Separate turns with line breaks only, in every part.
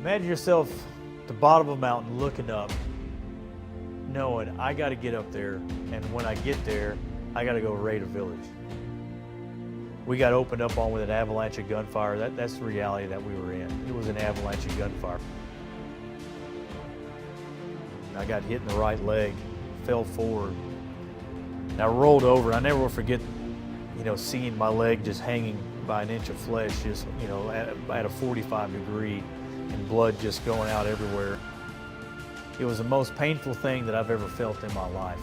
Imagine yourself at the bottom of a mountain looking up, knowing I got to get up there, and when I get there, I got to go raid a village. We got opened up on with an avalanche of gunfire. That's the reality that we were in. It was an avalanche of gunfire. I got hit in the right leg, fell forward, and I rolled over. I never will forget, seeing my leg just hanging by an inch of flesh, just, at a 45 degree, and blood just going out everywhere. It was the most painful thing that I've ever felt in my life.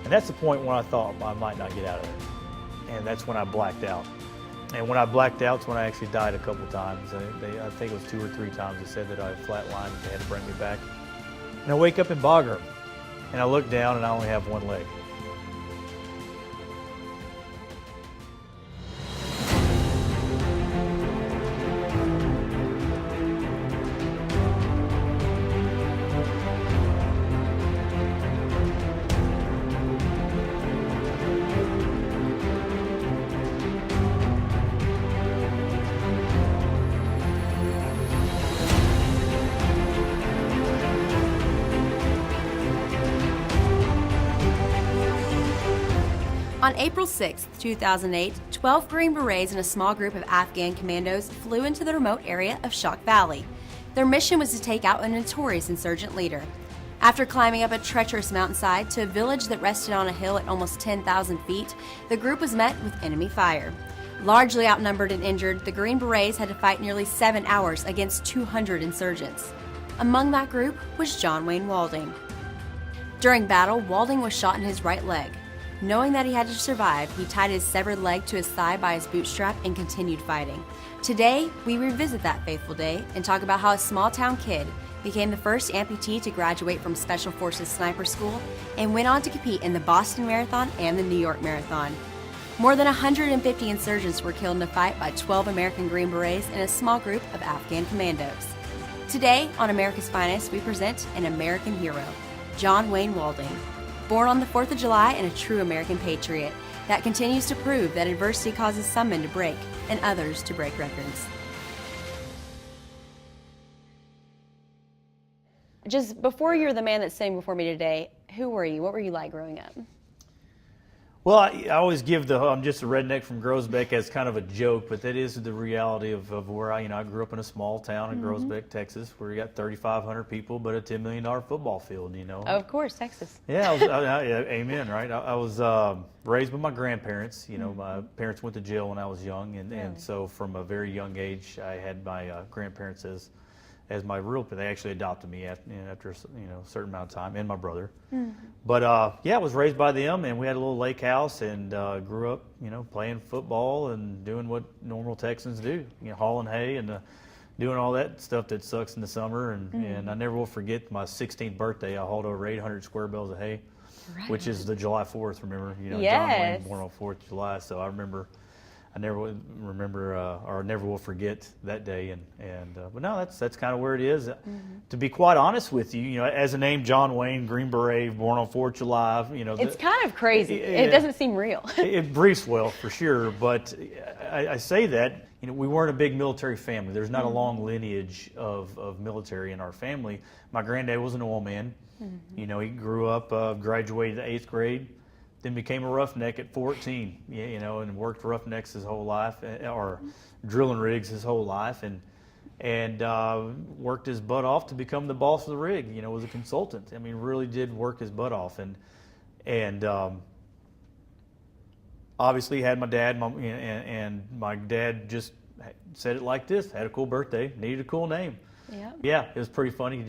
And that's the point when I thought I might not get out of there. And that's when I blacked out. And when I blacked out, it's when I actually died a couple times. I think it was 2 or 3 times they said that I flatlined and they had to bring me back. And I wake up in Bagram, and I look down and I only have one leg.
On April 6, 2008, 12 Green Berets and a small group of Afghan commandos flew into the remote area of Shok Valley. Their mission was to take out a notorious insurgent leader. After climbing up a treacherous mountainside to a village that rested on a hill at almost 10,000 feet, the group was met with enemy fire. Largely outnumbered and injured, the Green Berets had to fight nearly 7 hours against 200 insurgents. Among that group was John Wayne Walding. During battle, Walding was shot in his right leg. Knowing that he had to survive, he tied his severed leg to his thigh by his bootstrap and continued fighting. Today, we revisit that fateful day and talk about how a small-town kid became the first amputee to graduate from Special Forces Sniper School and went on to compete in the Boston Marathon and the New York Marathon. More than 150 insurgents were killed in a fight by 12 American Green Berets and a small group of Afghan commandos. Today, on America's Finest, we present an American hero, John Wayne Walding. Born on the 4th of July and a true American patriot that continues to prove that adversity causes some men to break and others to break records. Just before you're the man that's sitting before me today, who were you? What were you like growing up?
Well, I always give I'm just a redneck from Groesbeck as kind of a joke, but that is the reality of where I grew up in a small town in Groesbeck, Texas, where you got 3,500 people, but a $10 million football field,
Of course, Texas.
Yeah, amen, right? I was raised by my grandparents. My parents went to jail when I was young, and so from a very young age, I had my grandparents as my real, they actually adopted me after a certain amount of time, and my brother. But I was raised by them, and we had a little lake house, and grew up, playing football and doing what normal Texans do, hauling hay and doing all that stuff that sucks in the summer. And I never will forget my 16th birthday. I hauled over 800 square bales of hay, which is the July 4th. Remember, John Wayne born on 4th of July, so I remember. I never will remember or never will forget that day, but no, that's kind of where it is. To be quite honest with you, as a name John Wayne, Green Beret, born on 4th of July,
it's kind of crazy. It doesn't seem real.
It briefs well for sure, but I say that we weren't a big military family. There's not a long lineage of military in our family. My granddad was an oil man. He grew up, graduated the 8th grade. Then became a roughneck at 14, and worked roughnecks his whole life, or drilling rigs his whole life, and worked his butt off to become the boss of the rig. Was a consultant. Really did work his butt off, and obviously had my dad, and my dad just said it like this: had a cool birthday, needed a cool name. Yeah, it was pretty funny,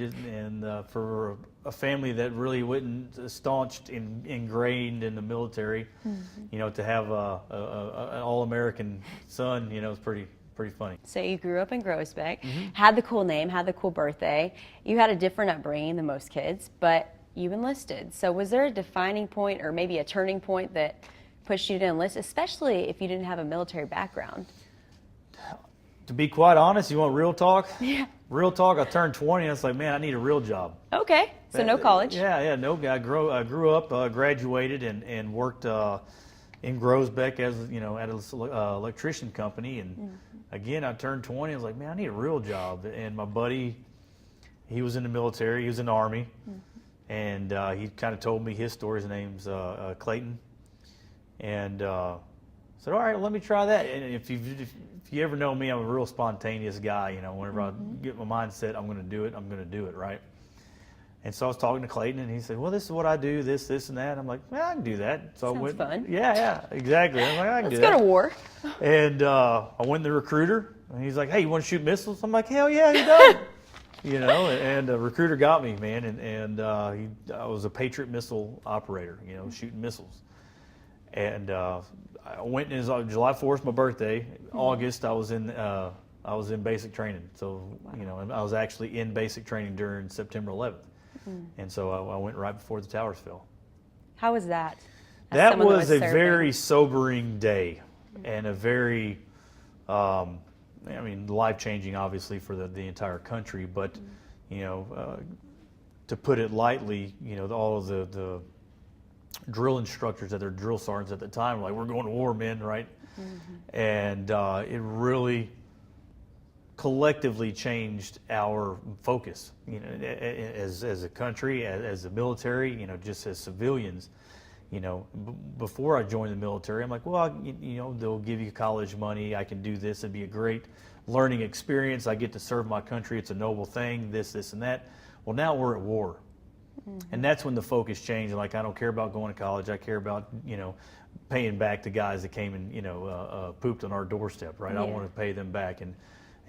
for a family that really wasn't staunched and ingrained in the military, to have an all-American son, is pretty funny.
So you grew up in Groesbeck, had the cool name, had the cool birthday. You had a different upbringing than most kids, but you enlisted. So was there a defining point or maybe a turning point that pushed you to enlist, especially if you didn't have a military background?
To be quite honest, you want real talk?
Yeah.
Real talk, I turned 20 and I was like, man, I need a real job.
Okay, so no college.
Yeah, no. I grew up, graduated, and worked in Groesbeck as at an electrician company, and again, I turned 20. I was like, man, I need a real job. And my buddy, he was in the military. He was in the Army. And he kind of told me his story. His name's Clayton. And said, all right, let me try that. And if you ever know me, I'm a real spontaneous guy. You know, whenever I get my mindset, I'm going to do it, I'm going to do it, right? And so I was talking to Clayton, and he said, well, this is what I do, this, and that. I'm like, well, I can do that. So
Sounds
I went,
fun.
Yeah, exactly. I'm like, I can do
Let's
that.
go to war.
And I went to the recruiter, and he's like, hey, you want to shoot missiles? I'm like, hell yeah, you don't. You know, and the recruiter got me, man, and I was a Patriot missile operator, you know, shooting missiles. And I went in July 4th, my birthday. August, I was in basic training. So, you know, I was actually in basic training during September 11th. And so I went right before the towers fell.
How was that?
That was a very sobering day and a very, life-changing, obviously, for the entire country. But, you know, to put it lightly, you know, all of the drill instructors that are drill sergeants at the time were like, we're going to war, men, right? And it really collectively changed our focus, you know, as a country, as a military, you know, just as civilians. You know, before I joined the military, I'm like, well, you know, they'll give you college money. I can do this. It'd be a great learning experience. I get to serve my country. It's a noble thing, this, and that. Well, now we're at war. And that's when the focus changed. Like, I don't care about going to college. I care about, you know, paying back the guys that came and, you know, pooped on our doorstep, right? I want to pay them back.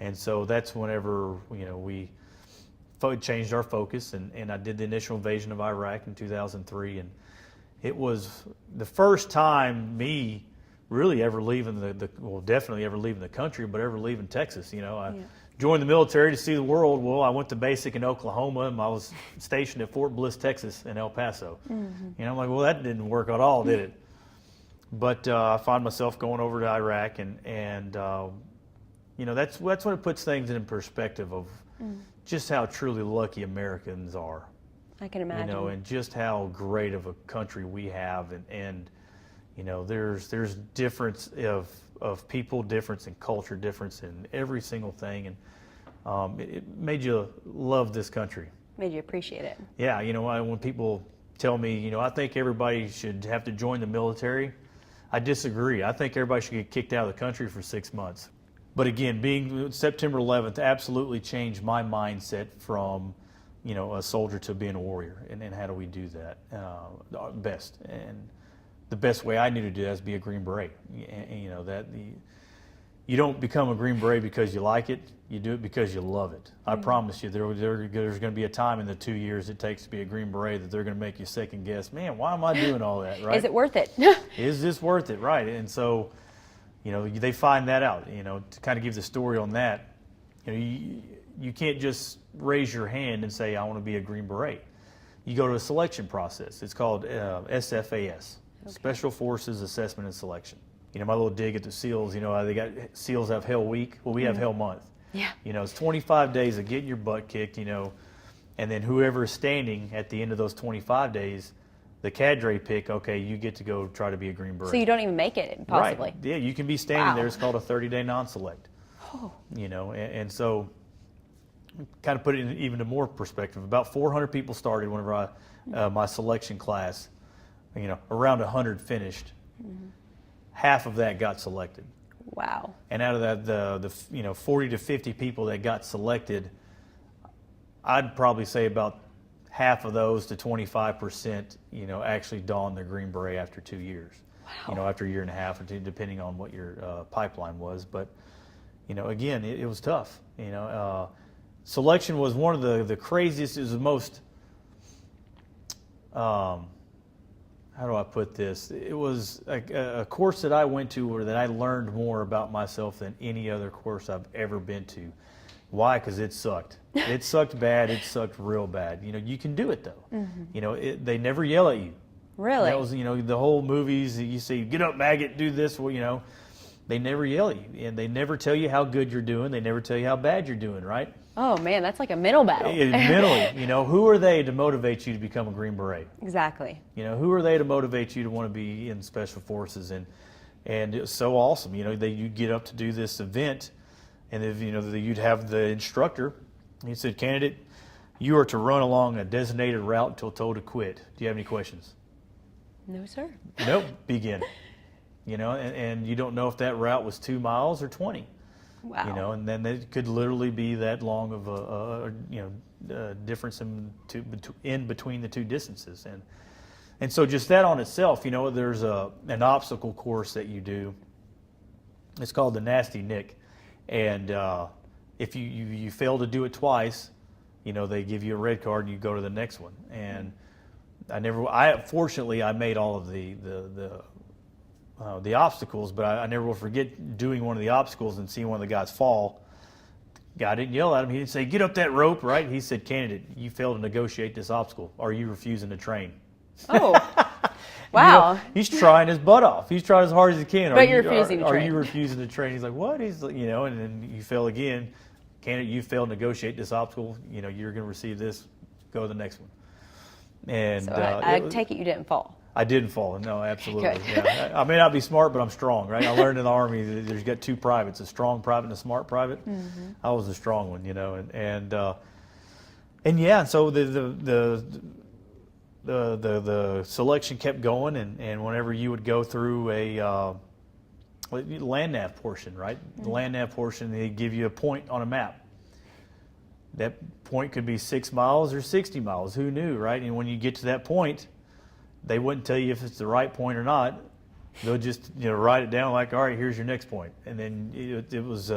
And so that's whenever, you know, we changed our focus. And I did the initial invasion of Iraq in 2003. And it was the first time me really ever leaving definitely ever leaving the country, but ever leaving Texas. You know, I joined the military to see the world. Well, I went to basic in Oklahoma, and I was stationed at Fort Bliss, Texas, in El Paso. You know, I'm like, well, that didn't work at all, did it? But I find myself going over to Iraq, and you know, that's when it puts things in perspective of just how truly lucky Americans are.
I can imagine.
You know, and just how great of a country we have, and you know, there's difference of people, difference in culture, difference in every single thing, and it made you love this country.
Made you appreciate it.
Yeah, you know, when people tell me, you know, I think everybody should have to join the military, I disagree. I think everybody should get kicked out of the country for 6 months. But again, being September 11th absolutely changed my mindset from, you know, a soldier to being a warrior. And how do we do that best? And the best way I knew to do that is be a Green Beret. And, you know, you don't become a Green Beret because you like it. You do it because you love it. I promise you, there's going to be a time in the 2 years it takes to be a Green Beret that they're going to make you second guess. Man, why am I doing all that? Right?
Is it worth it?
Is this worth it? Right. And so, you know, they find that out. You know, to kind of give the story on that, you know, you can't just raise your hand and say, I want to be a Green Beret. You go to a selection process. It's called SFAS, Special Forces Assessment and Selection. You know, my little dig at the SEALs, you know, they got SEALs have Hell Week. Well, we have Hell Month.
Yeah.
You know, it's 25 days of getting your butt kicked, you know, and then whoever is standing at the end of those 25 days, the cadre pick, okay, you get to go try to be a Green Beret.
So you don't even make it, possibly.
Right. Yeah, you can be standing there.
Wow.
It's called a 30-day non-select.
Oh.
You know, and so kind of put it in even to more perspective. About 400 people started whenever my selection class. You know, around 100 finished. Half of that got selected.
Wow.
And out of that, the you know, 40 to 50 people that got selected, I'd probably say about half of those to 25%, you know, actually donned their Green Beret after 2 years. Wow. You know, after a year and a half or two, depending on what your pipeline was. But, you know, again, it was tough. You know, selection was one of the craziest. It was the most. How do I put this? It was a course that I went to where that I learned more about myself than any other course I've ever been to. Why? Because it sucked. It sucked bad. It sucked real bad. You know, you can do it though. You know, they never yell at you.
Really?
That was, you know, the whole movies you see, get up, maggot, do this. Well, you know, they never yell at you, and they never tell you how good you're doing. They never tell you how bad you're doing. Right?
Oh man, that's like a mental battle.
Mentally, you know, who are they to motivate you to become a Green Beret?
Exactly.
You know, who are they to motivate you to want to be in Special Forces? And it was so awesome. You know, you get up to do this event, And if you'd have the instructor, he said, "Candidate, you are to run along a designated route until told to quit. Do you have any questions?"
No, sir.
Nope. Begin. And you don't know if that route was 2 miles or 20.
Wow.
And then it could literally be that long of a difference in between the two distances. And so just that on itself, there's an obstacle course that you do. It's called the Nasty Nick. And if you fail to do it twice, they give you a red card and you go to the next one. And fortunately I made all of the obstacles, but I never will forget doing one of the obstacles and seeing one of the guys fall. The guy didn't yell at him. He didn't say, "Get up that rope," right? He said, "Candidate, you failed to negotiate this obstacle. Are you refusing to train?"
Oh, wow.
He's trying his butt off. He's trying as hard as he can.
But you're refusing to train.
Are you refusing to train? He's like, "What?" He's like, and then you fail again. "Candidate, you failed to negotiate this obstacle. You're going to receive this. Go to the next one." And
So I take it you didn't fall.
I didn't fall. No, absolutely.
Good.
Yeah. I may not be smart, but I'm strong, right? I learned in the Army that there's got two privates, a strong private and a smart private. Mm-hmm. I was the strong one, and so the selection kept going, and whenever you would go through a land nav portion, right? Mm-hmm. The land nav portion, they give you a point on a map. That point could be 6 miles or 60 miles. Who knew, right? And when you get to that point, they wouldn't tell you if it's the right point or not. They'll just write it down like, "All right, here's your next point." And then it was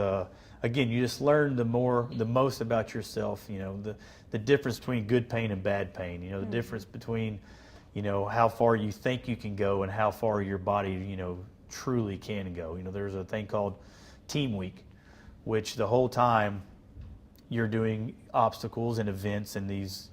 again, you just learn the most about yourself. The difference between good pain and bad pain. The difference between how far you think you can go and how far your body truly can go. There's a thing called Team Week, which the whole time you're doing obstacles and events and these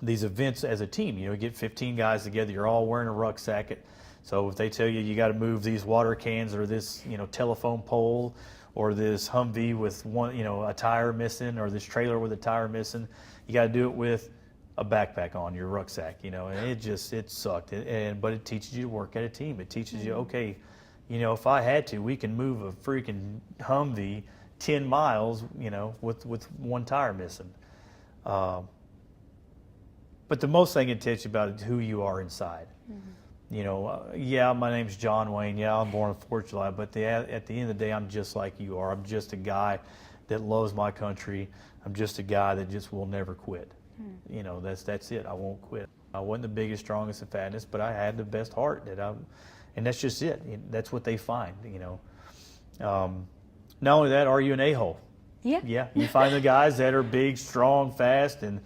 events as a team. You get 15 guys together. You're all wearing a rucksack. So if they tell you got to move these water cans or this telephone pole or this Humvee with one a tire missing or this trailer with a tire missing, you got to do it with a backpack on your rucksack. And it sucked. But it teaches you to work at a team. It teaches you, okay, if I had to, we can move a freaking Humvee 10 miles, with one tire missing. But the most thing it teaches you about is who you are inside. Mm-hmm. My name's John Wayne. Yeah, I'm born on 4th of July. But at the end of the day, I'm just like you are. I'm just a guy that loves my country. I'm just a guy that just will never quit. Mm. That's it. I won't quit. I wasn't the biggest, strongest, and fattest, but I had the best heart. And that's just it. That's what they find. Not only that, are you an a-hole?
Yeah.
Yeah. You find the guys that are big, strong, fast, and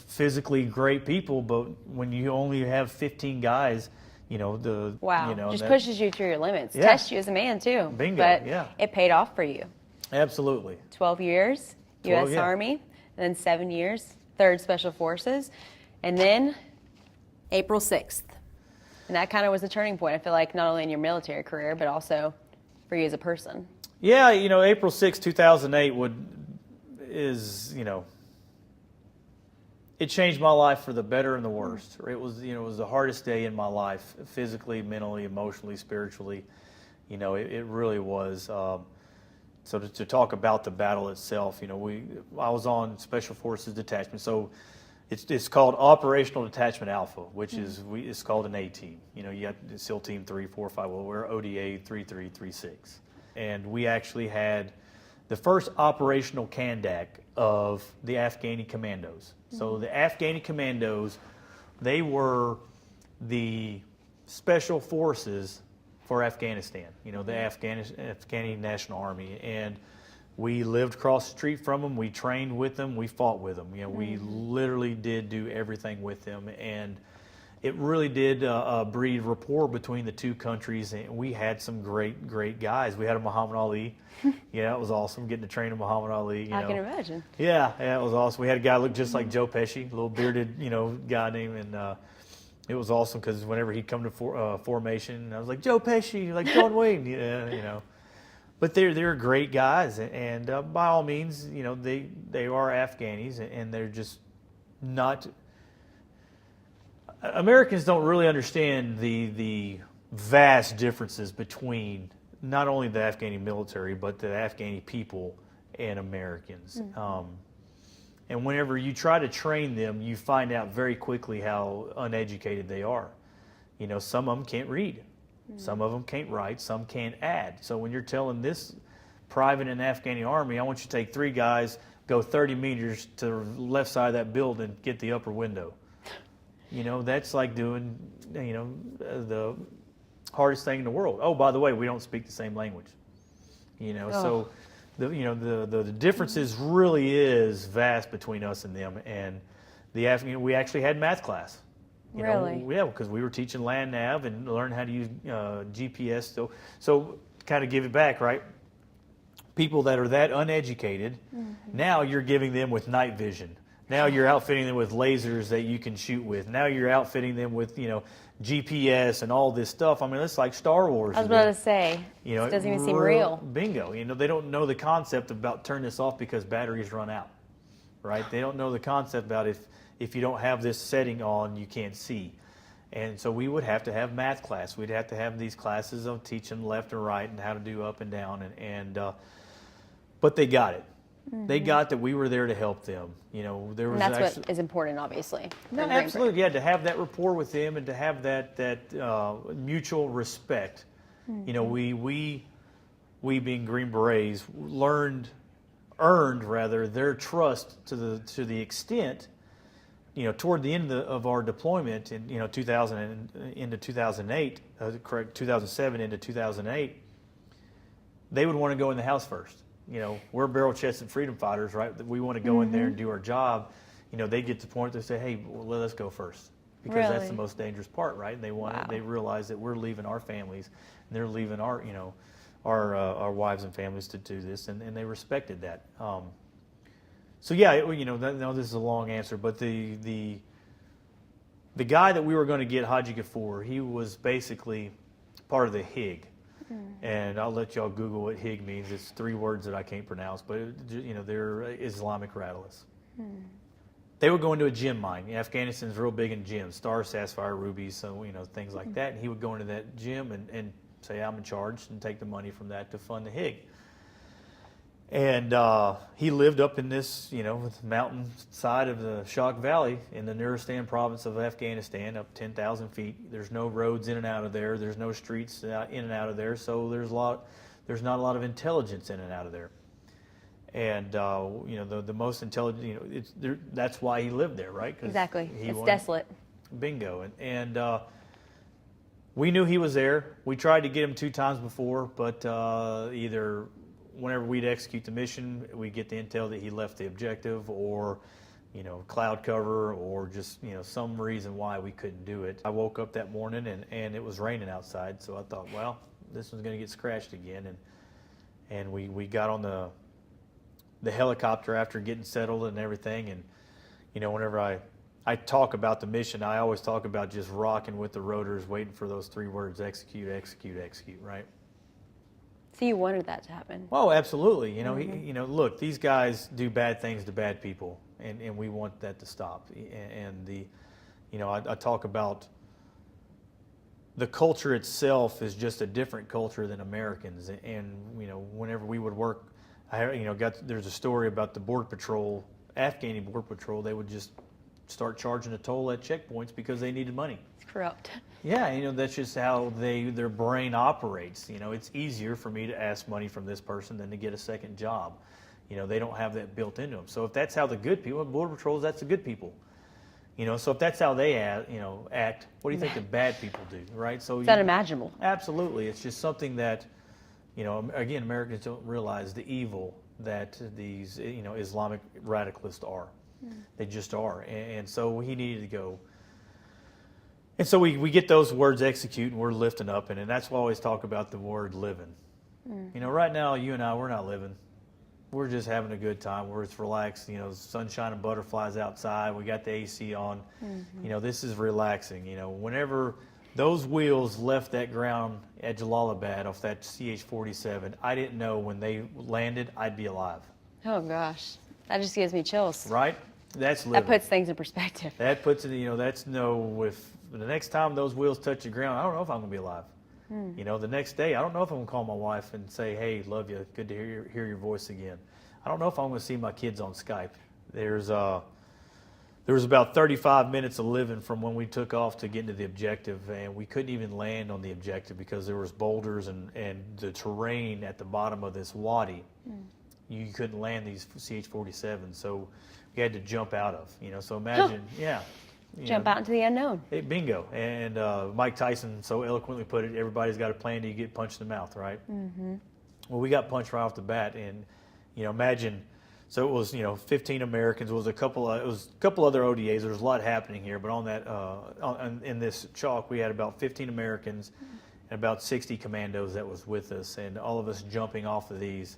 physically great people, but when you only have 15 guys,
just pushes you to your limits.
Yeah.
Tests you as a man too.
Bingo.
But
yeah.
It paid off for you.
Absolutely.
12 years,
12,
U.S.
yeah.
Army, and then 7 years, 3rd Special Forces, and then April 6th. And that kind of was a turning point, I feel like, not only in your military career, but also for you as a person.
Yeah, April 6, 2008 it changed my life for the better and the worst. It was the hardest day in my life, physically, mentally, emotionally, spiritually. It really was. So to talk about the battle itself, I was on Special Forces Detachment. So it's called Operational Detachment Alpha, which is it's called an A team. You got SEAL Team 3, 4, 5. Well, we're ODA 3336, and we actually had the first operational Kandak of the Afghani commandos. So the Afghani commandos, they were the special forces for Afghanistan, the Afghani National Army. And we lived across the street from them. We trained with them. We fought with them. We literally did do everything with them. And it really did breed rapport between the two countries. And we had some great, great guys. We had a Muhammad Ali. Yeah, it was awesome getting to train a Muhammad Ali.
I can imagine.
Yeah, it was awesome. We had a guy look just like Joe Pesci, a little bearded, guy named, and it was awesome because whenever he'd come to formation, I was like, Joe Pesci, like John Wayne, But they're great guys, and by all means, they are Afghanis, and they're just not. Americans don't really understand the vast differences between not only the Afghani military, but the Afghani people and Americans. And whenever you try to train them, you find out very quickly how uneducated they are. You know, some of them can't read. Some of them can't write. Some can't add. So when you're telling this private in the Afghani army, I want you to take 3 guys, go 30 meters to the left side of that building, get the upper window. You know, that's like doing, you know, the hardest thing in the world. Oh, by the way, we don't speak the same language. You know, so the differences really is vast between us and them. And the Afghan, we actually had math class. You
really?
know, yeah, because we were teaching land nav and learn how to use GPS. So kind of give it back, right? People that are that uneducated, now you're giving them with night vision. Now you're outfitting them with lasers that you can shoot with. Now you're outfitting them with, you know, GPS and all this stuff. I mean, it's like Star Wars.
I was about to say,
you know,
it doesn't even seem real.
Bingo. You know, they don't know the concept about turn this off because batteries run out, right? They don't know the concept about if you don't have this setting on, you can't see. And so we would have to have math class. We'd have to have these classes of teaching left and right and how to do up and down. But they got it. They got that we were there to help them. You know, there was
and that's what is important, obviously.
No, absolutely. Yeah, to have that rapport with them and to have that mutual respect. You know, we being Green Berets earned their trust to the extent, you know, toward the end of our deployment in, you know, 2008, 2007 into 2008, they would want to go in the house first. You know, we're barrel-chested freedom fighters, right? We want to go in there and do our job. You know, they get to the point they say, hey, well, let us go first. Because that's the most dangerous part, right? And they realize that we're leaving our families, and they're leaving our, you know, our wives and families to do this, and they respected that. So yeah, you know, no, this is a long answer, but the guy that we were going to get, Haji Ghafoor, he was basically part of the HIG. And I'll let y'all Google what HIG means. It's 3 words that I can't pronounce, but you know, they're Islamic radicalists. They would go into a gem mine. Afghanistan's real big in gems, stars, sapphire, rubies, so you know, things like that. And he would go into that gem and say, I'm in charge, and take the money from that to fund the HIG. And he lived up in this, you know, mountain side of the Shok Valley in the Nuristan province of Afghanistan, up 10,000 feet. There's no roads in and out of there. There's no streets in and out of there. So there's not a lot of intelligence in and out of there. And you know, the most intelligent, you know, that's why he lived there, right?
Exactly. It's desolate.
Bingo. And we knew he was there. We tried to get him 2 times before, but either whenever we'd execute the mission, we'd get the intel that he left the objective, or, you know, cloud cover, or just, you know, some reason why we couldn't do it. I woke up that morning and it was raining outside, so I thought, well, this one's going to get scratched again. And we got on the helicopter after getting settled and everything. And, you know, whenever I talk about the mission, I always talk about just rocking with the rotors, waiting for those 3 words: execute, execute, execute, right?
So you wanted that to happen?
Oh, absolutely. You know, you know, look, these guys do bad things to bad people, and we want that to stop. And you know, I talk about the culture itself is just a different culture than Americans. And you know, whenever we would work, there's a story about the Border Patrol, Afghani Border Patrol. They would just start charging a toll at checkpoints because they needed money.
It's corrupt.
Yeah, you know, that's just how their brain operates. You know, it's easier for me to ask money from this person than to get a second job. You know, they don't have that built into them. So if that's how the good people, Border Patrols, that's the good people. You know, so if that's how they act, what do you think the bad people do, right? So
it's unimaginable.
Absolutely. It's just something that, you know, again, Americans don't realize the evil that these, you know, Islamic radicalists are. They just are. And so he needed to go. And so we get those words execute, and we're lifting up, and that's why I always talk about the word living. You know, right now, you and I, we're not living. We're just having a good time. We're just relaxed. You know, sunshine and butterflies outside. We got the AC on. You know, this is relaxing. You know, whenever those wheels left that ground at Jalalabad off that CH-47, I didn't know when they landed I'd be alive.
Oh, gosh. That just gives me chills.
Right? That's living.
That puts things in perspective.
That puts it, you know, that's if the next time those wheels touch the ground, I don't know if I'm going to be alive. You know, the next day, I don't know if I'm going to call my wife and say, hey, love you, good to hear your voice again. I don't know if I'm going to see my kids on Skype. There was about 35 minutes of living from when we took off to getting to the objective, and we couldn't even land on the objective because there was boulders and the terrain at the bottom of this wadi. You couldn't land these CH-47s, so we had to jump out of, you know, so imagine,
Jump out into the unknown.
Bingo. And Mike Tyson so eloquently put it, everybody's got a plan till you get punched in the mouth, right? Well, we got punched right off the bat, and, you know, imagine, so it was, you know, 15 Americans. It was a couple other ODAs. There was a lot happening here, but on that, in this chalk, we had about 15 Americans and about 60 commandos that was with us, and all of us jumping off of these,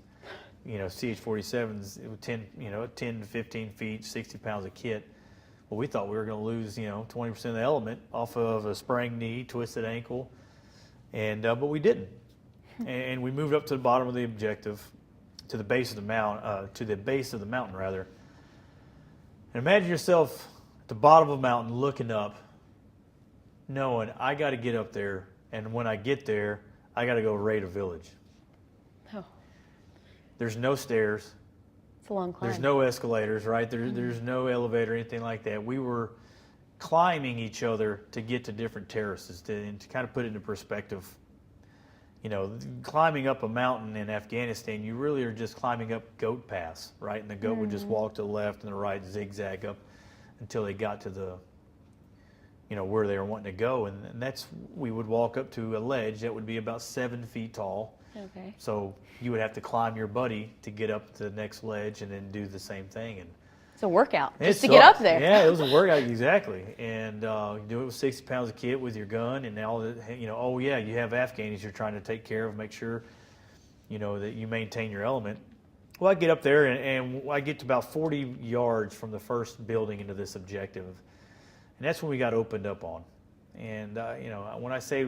you know, CH-47s, 10 to 15 feet, 60 pounds of kit. Well, we thought we were going to lose, you know, 20% of the element off of a sprained knee, twisted ankle, and but we didn't. And we moved up to the bottom of the objective, to the base of the mountain, rather. And imagine yourself at the bottom of a mountain, looking up, knowing I got to get up there, and when I get there, I got to go raid a village.
Oh.
There's no stairs.
It's a long climb.
There's no escalators, right? There's no elevator or anything like that. We were climbing each other to get to different terraces. And to kind of put it into perspective, you know, climbing up a mountain in Afghanistan, you really are just climbing up goat paths, right? And the goat would just walk to the left and the right, zigzag up until they got to the, you know, where they were wanting to go. And that's, we would walk up to a ledge that would be about 7 feet tall.
Okay.
So you would have to climb your buddy to get up to the next ledge and then do the same thing. And
it's a workout just to get up there.
Yeah, it was a workout, exactly. And you do it with 60 pounds of kit with your gun and all the, you know, oh yeah, you have Afghanis you're trying to take care of, make sure, you know, that you maintain your element. Well, I get up there and I get to about 40 yards from the first building into this objective. And that's when we got opened up on. And, you know, when I say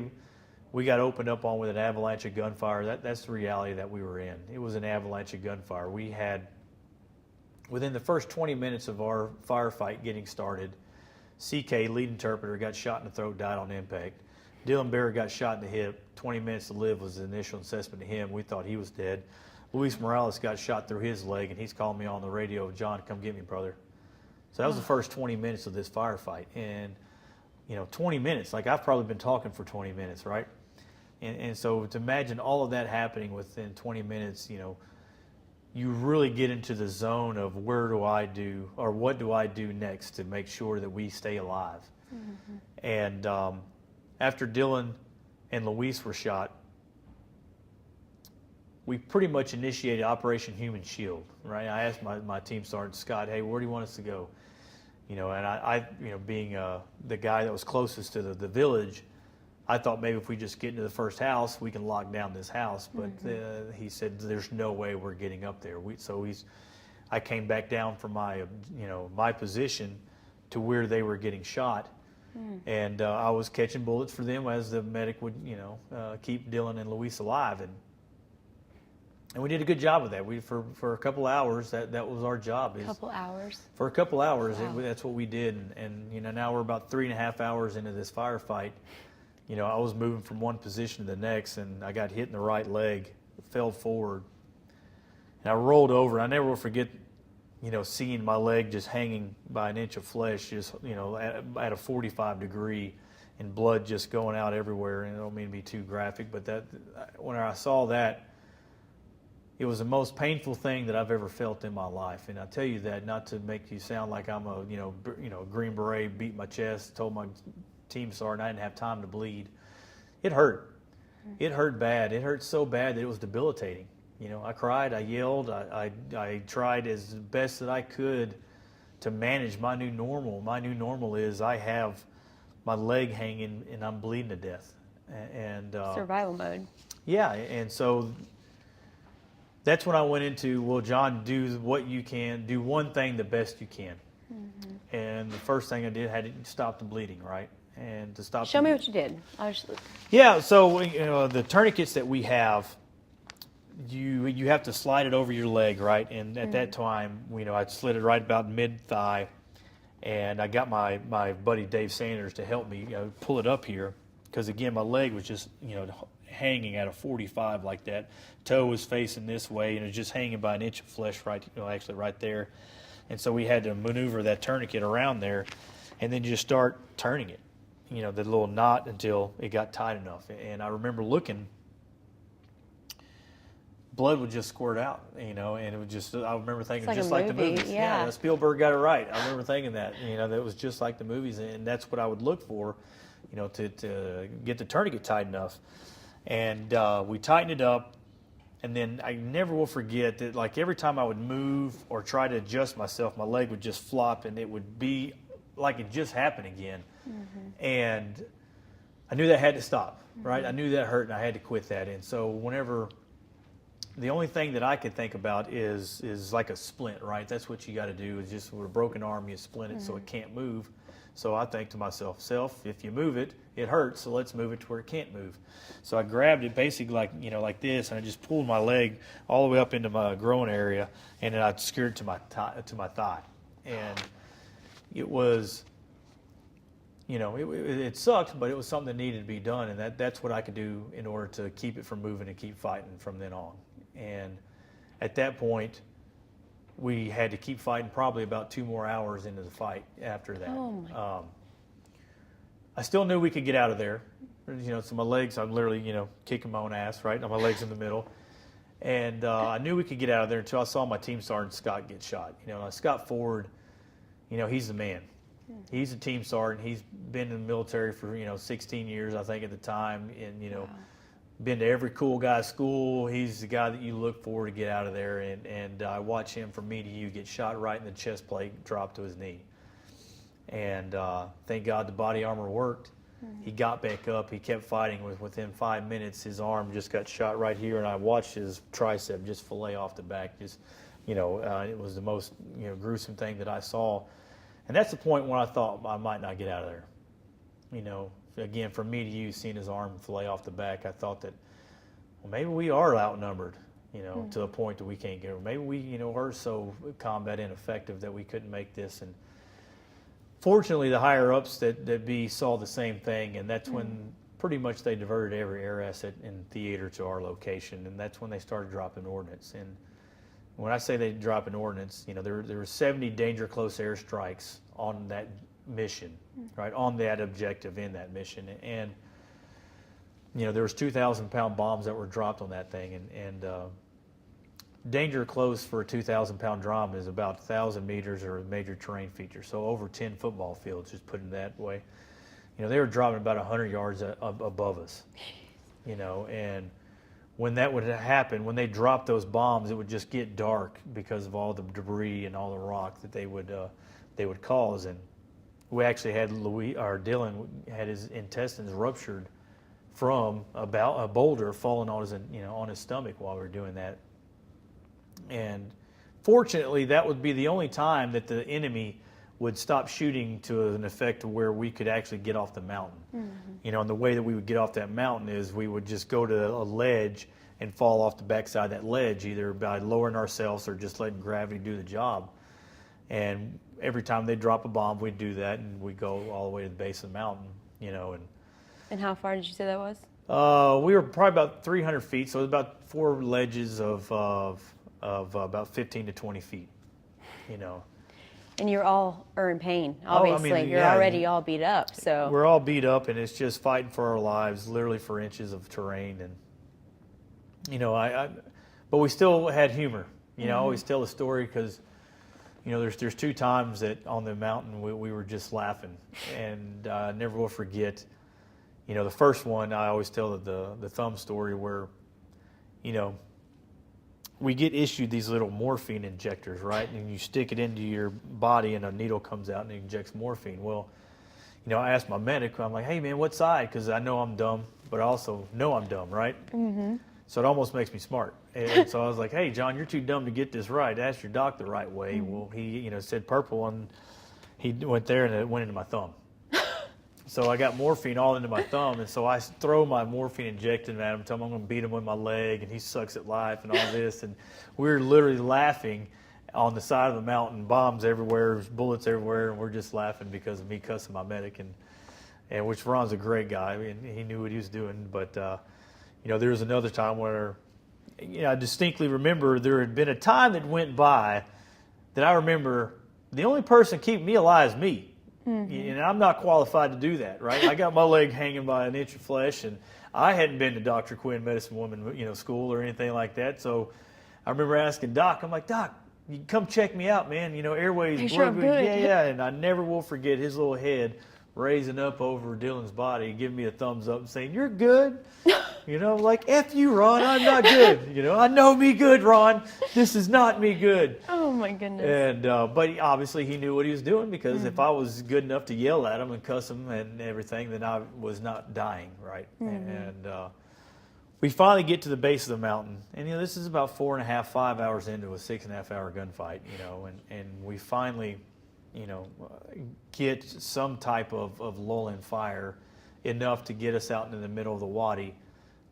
we got opened up on with an avalanche of gunfire, that's the reality that we were in. It was an avalanche of gunfire. We had, within the first 20 minutes of our firefight getting started, CK, lead interpreter, got shot in the throat, died on impact. Dylan Barrett got shot in the hip. 20 minutes to live was the initial assessment of him. We thought he was dead. Luis Morales got shot through his leg, and he's calling me on the radio, John, come get me, brother. So that was the first 20 minutes of this firefight. And, you know, 20 minutes, like I've probably been talking for 20 minutes, right? And so to imagine all of that happening within 20 minutes, you know, you really get into the zone of what do I do next to make sure that we stay alive. And after Dylan and Luis were shot, we pretty much initiated Operation Human Shield, right? I asked my team sergeant, Scott, hey, where do you want us to go? You know, and I you know, being the guy that was closest to the village, I thought maybe if we just get into the first house, we can lock down this house. But he said, there's no way we're getting up there. I came back down from my position to where they were getting shot. And I was catching bullets for them as the medic would, you know, keep Dylan and Luis alive. And we did a good job of that. For a couple hours, that was our job.
A couple hours?
For a couple hours,
wow.
That's what we did. And, you know, now we're about 3.5 hours into this firefight. You know, I was moving from one position to the next, and I got hit in the right leg, fell forward. And I rolled over. I never will forget, you know, seeing my leg just hanging by an inch of flesh, just, you know, at a 45 degree, and blood just going out everywhere. And I don't mean to be too graphic, but when I saw that, it was the most painful thing that I've ever felt in my life. And I tell you that not to make you sound like I'm a, you know, Green Beret, beat my chest, told my team sergeant I didn't have time to bleed. It hurt. It hurt bad. It hurt so bad that it was debilitating. You know, I cried, I yelled, I tried as best that I could to manage my new normal. My new normal is I have my leg hanging and I'm bleeding to death. And
survival mode.
Yeah, and so that's when I went into, well, John, do what you can, do one thing the best you can. And the first thing I did, had to stop the bleeding, right? And to stop.
Show me what you did.
Yeah, so you know, the tourniquets that we have, you have to slide it over your leg, right? And at that time, you know, I slid it right about mid-thigh, and I got my buddy Dave Sanders to help me pull it up here. because again, my leg was just, hanging at a 45 like that. Toe was facing this way, and it was just hanging by an inch of flesh actually right there. And so we had to maneuver that tourniquet around there, and then just start turning it, the little knot until it got tight enough. And I remember looking, blood would just squirt out, and it would just, I remember thinking
like
just
a
like the
movie,
movies.
yeah.
Spielberg got it right. I remember thinking that, that was just like the movies, and that's what I would look for, to get the tourniquet tight enough. And we tightened it up, and then I never will forget that, like, every time I would move or try to adjust myself, my leg would just flop, and it would be like it just happened again. Mm-hmm. And I knew that had to stop, right? I knew that hurt, and I had to quit that. And so whenever, the only thing that I could think about is like a splint, right? That's what you got to do, is just with a broken arm, you splint it so it can't move. So I think to myself, if you move it, it hurts, so let's move it to where it can't move. So I grabbed it basically like this, and I just pulled my leg all the way up into my groin area, and then I secured it to my thigh. And it was, it sucked, but it was something that needed to be done, and that's what I could do in order to keep it from moving and keep fighting from then on. And at that point, we had to keep fighting probably about 2 more hours into the fight after that.
Oh my.
I still knew we could get out of there. So my legs, I'm literally, kicking my own ass, right? My legs in the middle. And I knew we could get out of there until I saw my team sergeant, Scott, get shot. Scott Ford, he's the man. He's a team sergeant. He's been in the military for, 16 years, I think, at the time. And,
Wow.
been to every cool guy's school. He's the guy that you look for to get out of there. And I watch him from me to you get shot right in the chest plate, drop to his knee. And thank God the body armor worked. He got back up. He kept fighting. Within 5 minutes, his arm just got shot right here, and I watched his tricep just fillet off the back. Just, it was the most gruesome thing that I saw. And that's the point when I thought I might not get out of there. Again, from me to you, seeing his arm fillet off the back, I thought that, well, maybe we are outnumbered, to a point that we can't get over. Maybe we, are so combat ineffective that we couldn't make this. And fortunately, the higher-ups that be saw the same thing, and that's when pretty much they diverted every air asset and theater to our location, and that's when they started dropping ordnance. And when I say they drop an ordnance, there were 70 danger close air strikes on that mission, right, on that objective in that mission. And there was 2,000-pound bombs that were dropped on that thing, and danger close for a 2,000-pound drum is about 1,000 meters or a major terrain feature, so over 10 football fields, just put it that way. They were dropping about 100 yards above us, and when that would happen, when they dropped those bombs, it would just get dark because of all the debris and all the rock that they would cause. And we actually had Dylan had his intestines ruptured from a boulder falling on his stomach while we were doing that. And fortunately, that would be the only time that the enemy would stop shooting to an effect to where we could actually get off the mountain. And the way that we would get off that mountain is we would just go to a ledge and fall off the backside of that ledge, either by lowering ourselves or just letting gravity do the job. And every time they drop a bomb, we'd do that, and we'd go all the way to the base of the mountain,
And how far did you say that was?
We were probably about 300 feet, so it was about 4 ledges of about 15 to 20 feet,
And you're all in pain, obviously. You're already all beat up, so.
We're all beat up, and it's just fighting for our lives, literally for inches of terrain. And, but we still had humor. I always tell the story because, there's 2 times that on the mountain we were just laughing. And I never will forget, the first one, I always tell the thumb story where, we get issued these little morphine injectors, right? And you stick it into your body, and a needle comes out and it injects morphine. Well, I asked my medic, I'm like, hey, man, what side? Because I know I'm dumb, but I also know I'm dumb, right? So it almost makes me smart. And so I was like, hey, John, you're too dumb to get this right. Ask your doc the right way. Well, he, said purple, and he went there, and it went into my thumb. So I got morphine all into my thumb, and so I throw my morphine injectant at him, tell him I'm going to beat him with my leg, and he sucks at life and all this. And we're literally laughing on the side of the mountain, bombs everywhere, bullets everywhere, and we're just laughing because of me cussing my medic. And and which Ron's a great guy. I mean, he knew what he was doing. But there was another time where, I distinctly remember there had been a time that went by that I remember the only person keeping me alive is me. And I'm not qualified to do that, right? I got my leg hanging by an inch of flesh, and I hadn't been to Dr. Quinn Medicine Woman, school or anything like that. So I remember asking Doc, I'm like, Doc, you come check me out, man. Airways,
Make sure I'm good.
Yeah. And I never will forget his little head raising up over Dylan's body, giving me a thumbs up and saying, "You're good." Like, F you, Ron, I'm not good. I know me good, Ron. This is not me good.
Oh, my goodness.
And but obviously he knew what he was doing, because if I was good enough to yell at him and cuss him and everything, then I was not dying, right? And we finally get to the base of the mountain. And, this is about 4.5, 5 hours into a 6.5 hour gunfight, and we finally, get some type of lull in fire enough to get us out into the middle of the wadi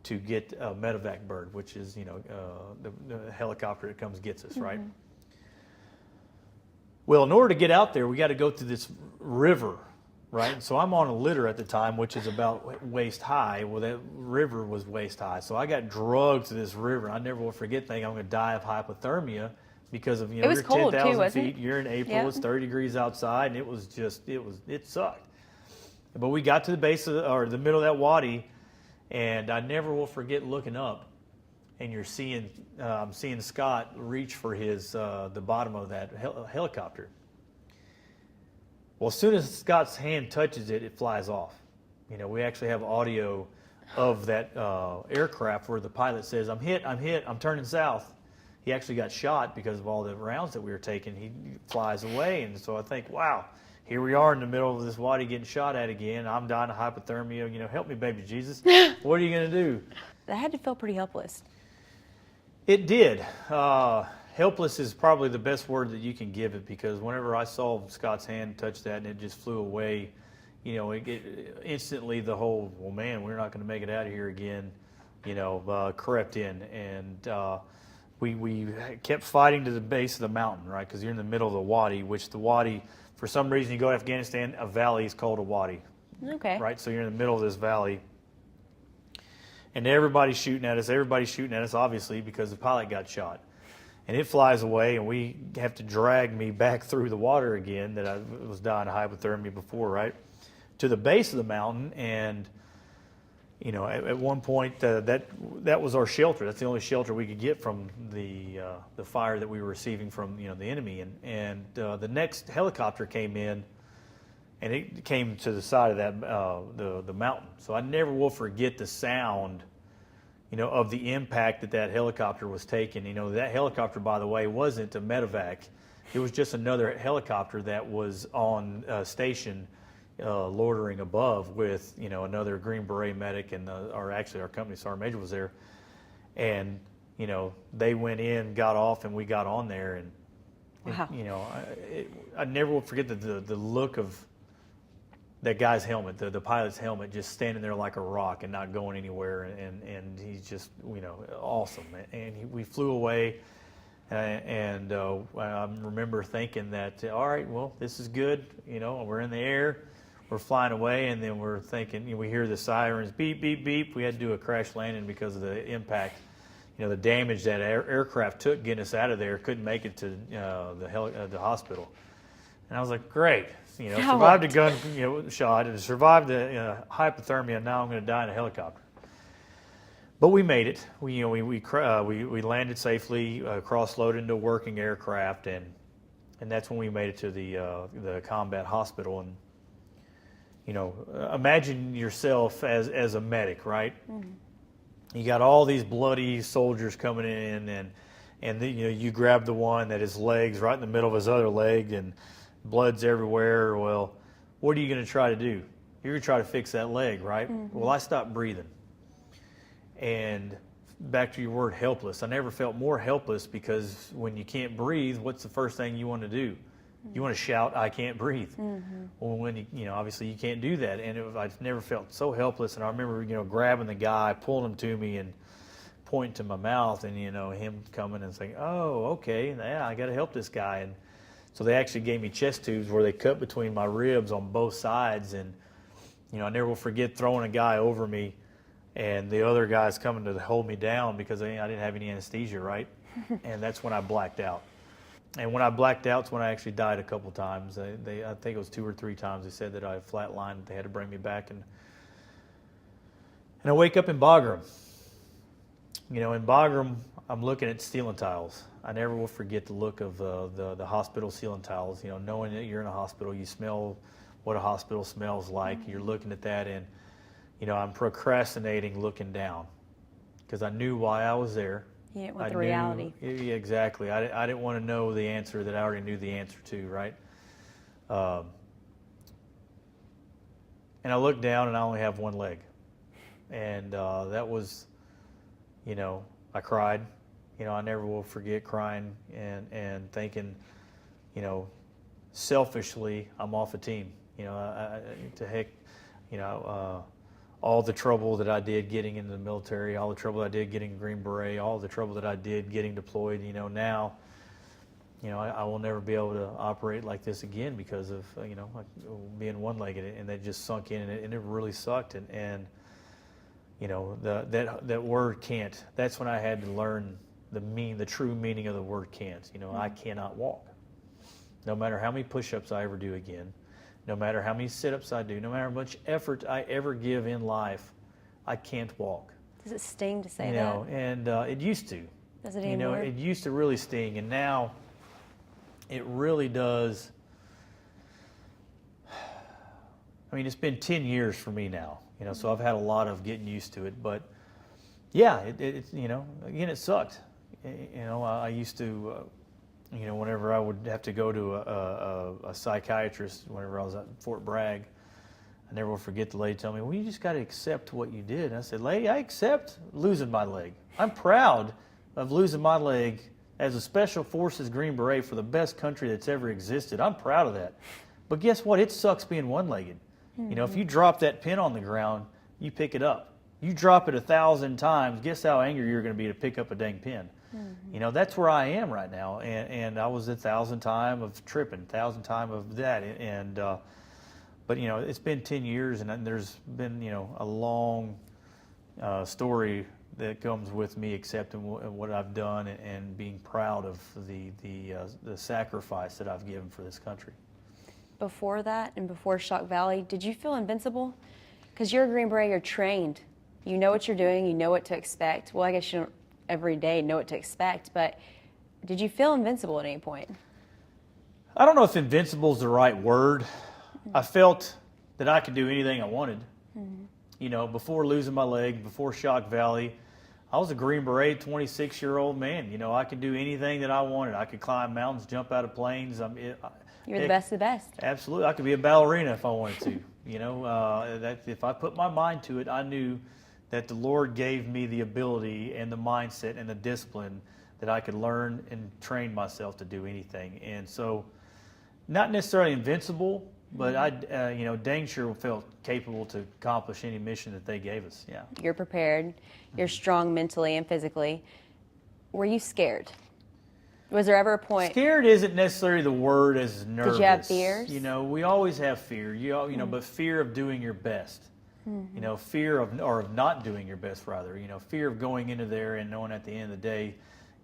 to get a medevac bird, which is, the helicopter that comes gets us, right? Well, in order to get out there, we got to go through this river, right? So I'm on a litter at the time, which is about waist high. Well, that river was waist high. So I got drugged to this river. I never will forget thinking I'm going to die of hypothermia because of,
it was
you're
cold
10,000
too, wasn't
feet,
it?
you're in April,
Yeah.
it's 30 degrees outside, and it sucked. But we got to the base of the middle of that wadi, and I never will forget looking up, and you're seeing, I'm seeing Scott reach for his, the bottom of that helicopter. Well, as soon as Scott's hand touches it, it flies off. We actually have audio of that aircraft where the pilot says, I'm hit, I'm turning south. He actually got shot because of all the rounds that we were taking. He flies away, and so I think, wow, here we are in the middle of this wadi getting shot at again. I'm dying of hypothermia. Help me, baby Jesus. What are you going to do?
That had to feel pretty helpless.
It did. Helpless is probably the best word that you can give it, because whenever I saw Scott's hand touch that and it just flew away, instantly the whole, well, man, we're not going to make it out of here again, crept in. And we kept fighting to the base of the mountain, right? Because you're in the middle of the wadi, which the wadi, for some reason, you go to Afghanistan, a valley is called a wadi.
Okay.
Right? So you're in the middle of this valley. And everybody's shooting at us, obviously, because the pilot got shot. And it flies away, and we have to drag me back through the water again that I was dying of hypothermia before, right? To the base of the mountain, and, at one point, that was our shelter. That's the only shelter we could get from the fire that we were receiving from, the enemy. And the next helicopter came in, and it came to the side of that the mountain. So I never will forget the sound, of the impact that helicopter was taking. That helicopter, by the way, wasn't a medevac. It was just another helicopter that was on station, loitering above with, another Green Beret medic, and our company sergeant major was there. And, they went in, got off, and we got on there. And,
Wow.
I never will forget the look of that guy's helmet, the pilot's helmet, just standing there like a rock and not going anywhere, and he's just, awesome. And we flew away, and I remember thinking that, all right, well, this is good. We're in the air, we're flying away, and then we're thinking, we hear the sirens, beep, beep, beep. We had to do a crash landing because of the impact. The damage that aircraft took getting us out of there, couldn't make it to the hospital. And I was like, great. Survived a gun shot and survived the hypothermia. Now I'm going to die in a helicopter. But we made it. We landed safely, cross-loaded into a working aircraft, and that's when we made it to the combat hospital. And imagine yourself as a medic, right? Mm-hmm. You got all these bloody soldiers coming in, and you grab the one that his leg's right in the middle of his other leg, and blood's everywhere. Well, what are you going to try to do? You're going to try to fix that leg, right? Mm-hmm. Well, I stopped breathing. And back to your word, helpless. I never felt more helpless, because when you can't breathe, what's the first thing you want to do? Mm-hmm. You want to shout, I can't breathe. Mm-hmm. Well, when obviously you can't do that. And I never felt so helpless. And I remember, grabbing the guy, pulling him to me and pointing to my mouth, and, him coming and saying, oh, okay, yeah, I got to help this guy. And so they actually gave me chest tubes where they cut between my ribs on both sides, and I never will forget throwing a guy over me and the other guy's coming to hold me down because I didn't have any anesthesia, right? And that's when I blacked out. And when I blacked out, it's when I actually died a couple times. I think it was 2 or 3 times they said that I flatlined. They had to bring me back. And I wake up in Bagram. In Bagram, I'm looking at ceiling tiles. I never will forget the look of the hospital ceiling tiles. Knowing that you're in a hospital, you smell what a hospital smells like. Mm-hmm. You're looking at that, and I'm procrastinating looking down because I knew why I was there.
You didn't want the reality.
Yeah, exactly. I didn't want to know the answer that I already knew the answer to, right? And I looked down, and I only have one leg. And that was, I cried. I never will forget crying and thinking, selfishly, I'm off a team. To heck, all the trouble that I did getting into the military, all the trouble I did getting Green Beret, all the trouble that I did getting deployed, now, I will never be able to operate like this again because of, being one-legged, and that just sunk in, and it really sucked. And that word can't, that's when I had to learn the true meaning of the word can't. I cannot walk. No matter how many push-ups I ever do again, no matter how many sit-ups I do, no matter how much effort I ever give in life, I can't walk.
Does it sting to say that?
And it used to.
Does it anymore?
It used to really sting, and now it really does. I mean, it's been 10 years for me now, so I've had a lot of getting used to it. But yeah, it's again, it sucked. I used to. Whenever I would have to go to a psychiatrist, whenever I was at Fort Bragg, I never will forget the lady telling me, well, you just got to accept what you did. And I said, lady, I accept losing my leg. I'm proud of losing my leg as a Special Forces Green Beret for the best country that's ever existed. I'm proud of that. But guess what? It sucks being one-legged. Mm-hmm. If you drop that pin on the ground, you pick it up. You drop it 1,000 times, guess how angry you're going to be to pick up a dang pin. Mm-hmm. That's where I am right now, and I was 1,000 times of tripping, 1,000 times of that, but it's been 10 years, and there's been a long story that comes with me accepting what I've done and being proud of the sacrifice that I've given for this country.
Before that, and before Shok Valley, did you feel invincible? Because you're a Green Beret, you're trained. You know what you're doing. You know what to expect. Well, I guess you don't every day know what to expect, but did you feel invincible at any point?
I don't know if invincible is the right word. Mm-hmm. I felt that I could do anything I wanted. Mm-hmm. Before losing my leg, before Shok Valley, I was a Green Beret, 26-year-old man. I could do anything that I wanted. I could climb mountains, jump out of planes.
You're the best of the best.
Absolutely. I could be a ballerina if I wanted to. That if I put my mind to it, I knew that the Lord gave me the ability and the mindset and the discipline that I could learn and train myself to do anything. And so, not necessarily invincible, but I, dang sure felt capable to accomplish any mission that they gave us. Yeah.
You're prepared. You're strong mentally and physically. Were you scared? Was there ever a point?
Scared isn't necessarily the word as nervous.
Did you have fears?
We always have fear. But fear of doing your best. Mm-hmm. Fear of not doing your best, rather. Fear of going into there and knowing at the end of the day,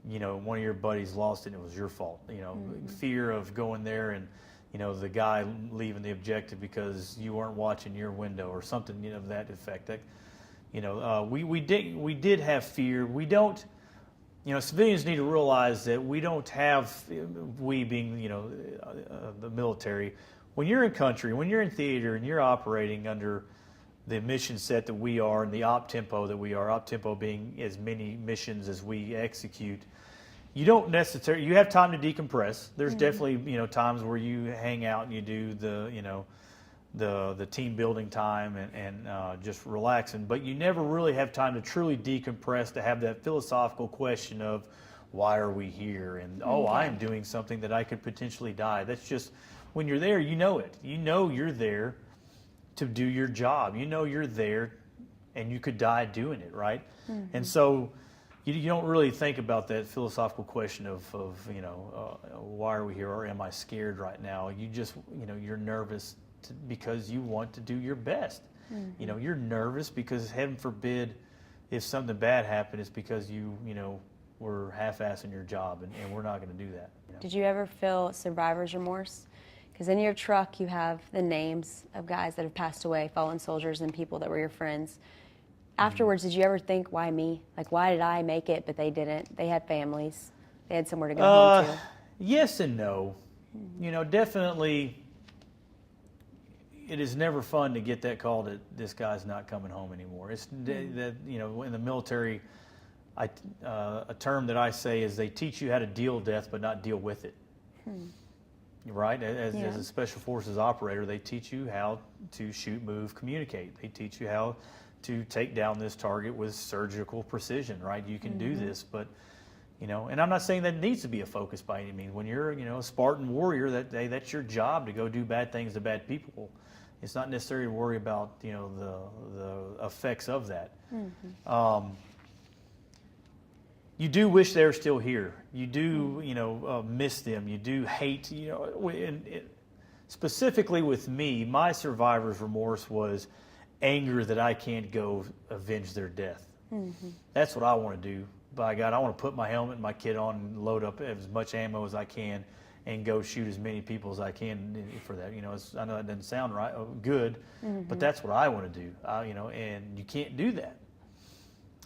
one of your buddies lost it and it was your fault. Mm-hmm. Fear of going there and, the guy leaving the objective because you weren't watching your window or something, of that effect. We did have fear. We don't. Civilians need to realize that we don't have, we being, the military, when you're in country, when you're in theater and you're operating under the mission set that we are and the op tempo that we are, op tempo being as many missions as we execute, you don't necessarily, you have time to decompress. There's definitely, times where you hang out and you do the team building time and just relaxing, but you never really have time to truly decompress, to have that philosophical question of why are we here, and I am doing something that I could potentially die. That's just, when you're there, you know it. You're there to do your job. You're there and you could die doing it, right? Mm-hmm. And so you don't really think about that philosophical question of why are we here, or am I scared right now? You just, you're nervous because you want to do your best. You know, you're nervous because heaven forbid if something bad happened, it's because you know, were half-assing your job, and we're not going to do that. You know?
Did you ever feel survivor's remorse? Because in your truck you have the names of guys that have passed away, fallen soldiers and people that were your friends. Afterwards, did you ever think, why me? Like, why did I make it, but they didn't? They had families. They had somewhere to go home to.
Yes and no. You know, definitely, it is never fun to get that call that this guy's not coming home anymore. It's that, you know, in the military, a term that I say is they teach you how to deal with death, but not deal with it. Right? As a special forces operator, they teach you how to shoot, move, communicate. They teach you how to take down this target with surgical precision. Right? You can do this, but you know, and I'm not saying that needs to be a focus by any means. When you're, you know, a Spartan warrior, that's your job to go do bad things to bad people. It's not necessary to worry about, you know, the effects of that. You do wish they were still here. You do, you know, miss them. You do hate, you know. Specifically with me, my survivor's remorse was anger that I can't go avenge their death. That's what I want to do. By God, I want to put my helmet and my kit on and load up as much ammo as I can and go shoot as many people as I can for that. You know, I know that doesn't sound right, good, but that's what I want to do. You know, and you can't do that.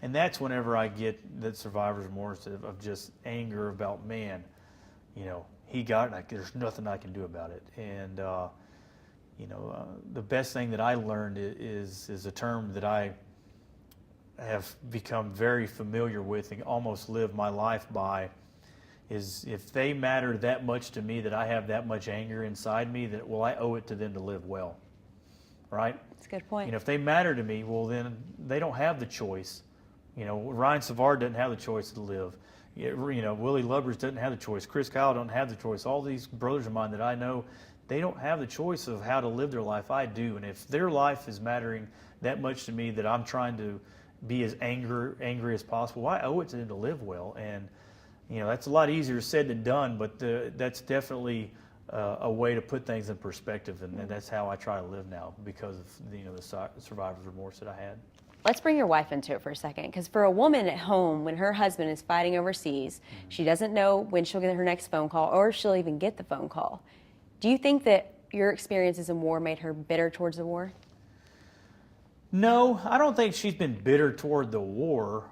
And that's whenever I get that survivor's remorse of just anger about, man, you know, he got it. There's nothing I can do about it. And you know, the best thing that I learned is a term that I have become very familiar with and almost live my life by, is if they matter that much to me, that I have that much anger inside me, that, well, I owe it to them to live well, right?
That's a good point.
You know, if they matter to me, well, then they don't have the choice. You know, Ryan Savard doesn't have the choice to live. You know, Willie Lubbers doesn't have the choice. Chris Kyle don't have the choice. All these brothers of mine that I know, they don't have the choice of how to live their life. I do. And if their life is mattering that much to me, that I'm trying to be as angry as possible, I owe it to them to live well. And you know, that's a lot easier said than done, but that's definitely a way to put things in perspective, and that's how I try to live now because of the survivor's remorse that I had.
Let's bring your wife into it for a second, because for a woman at home, when her husband is fighting overseas, she doesn't know when she'll get her next phone call or if she'll even get the phone call. Do you think that your experiences in war made her bitter towards the war?
No, I don't think she's been bitter toward the war.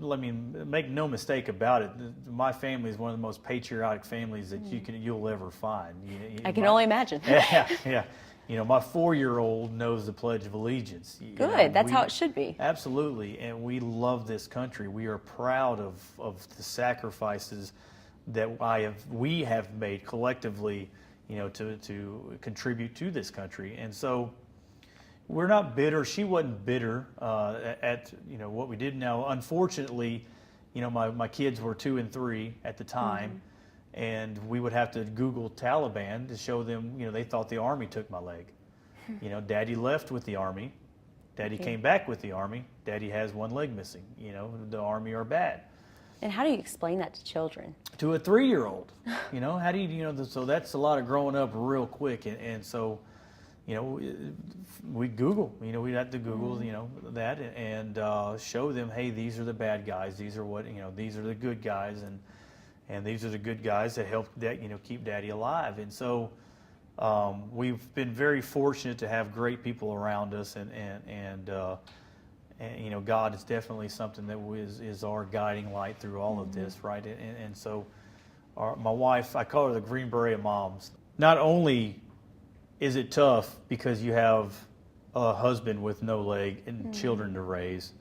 Let me make no mistake about it. My family is one of the most patriotic families that you'll ever find.
I can only imagine.
Yeah. You know, my 4-year-old knows the Pledge of Allegiance.
Good. That's how it should be.
Absolutely, and we love this country. We are proud of the sacrifices that we have made collectively, you know, to contribute to this country, and so. We're not bitter. She wasn't bitter at you know what we did. Now, unfortunately, you know my kids were 2 and 3 at the time, and we would have to Google Taliban to show them. You know, they thought the Army took my leg. You know, Daddy left with the Army. Daddy came back with the Army. Daddy has one leg missing. You know, the Army are bad.
And how do you explain that to children?
To a 3-year-old, you know, how do you know? So that's a lot of growing up real quick, and so. You know, we Google. You know, we'd have to Google. You know that and show them, hey, these are the bad guys. These are what these are the good guys, and these are the good guys that help keep Daddy alive. And so we've been very fortunate to have great people around us, and you know, God is definitely something that is our guiding light through all of this, right? And so my wife, I call her the Green Beret of moms. Not only is it tough because you have a husband with no leg and children to raise,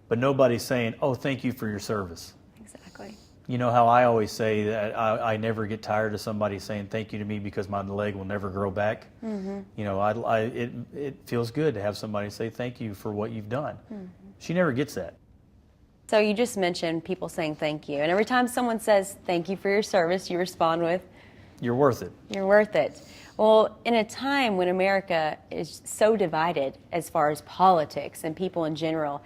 but nobody's saying, oh, thank you for your service.
Exactly.
You know how I always say that I never get tired of somebody saying thank you to me because my leg will never grow back. You know, it feels good to have somebody say thank you for what you've done. She never gets that.
So you just mentioned people saying thank you, and every time someone says thank you for your service, you respond with,
you're worth it.
You're worth it. Well, in a time when America is so divided as far as politics and people in general,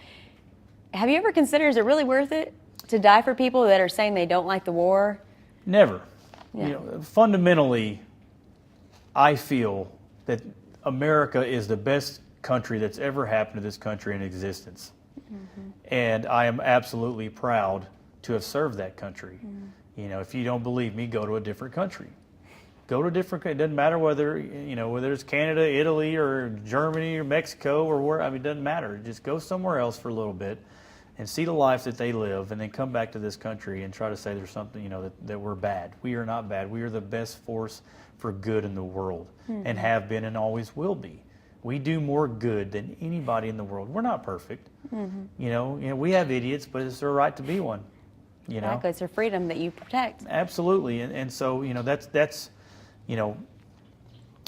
have you ever considered, is it really worth it to die for people that are saying they don't like the war?
Never.
Yeah.
You know, fundamentally, I feel that America is the best country that's ever happened to this country in existence. And I am absolutely proud to have served that country. You know, if you don't believe me, go to a different country. Go to a different country. It doesn't matter whether, you know, whether it's Canada, Italy, or Germany, or Mexico, or where. I mean, it doesn't matter. Just go somewhere else for a little bit and see the life that they live, and then come back to this country and try to say there's something, you know, that we're bad. We are not bad. We are the best force for good in the world, and have been and always will be. We do more good than anybody in the world. We're not perfect. You know, we have idiots, but it's their right to be one. You know,
Exactly. It's your freedom that you protect.
absolutely. And so, you know, that's you know,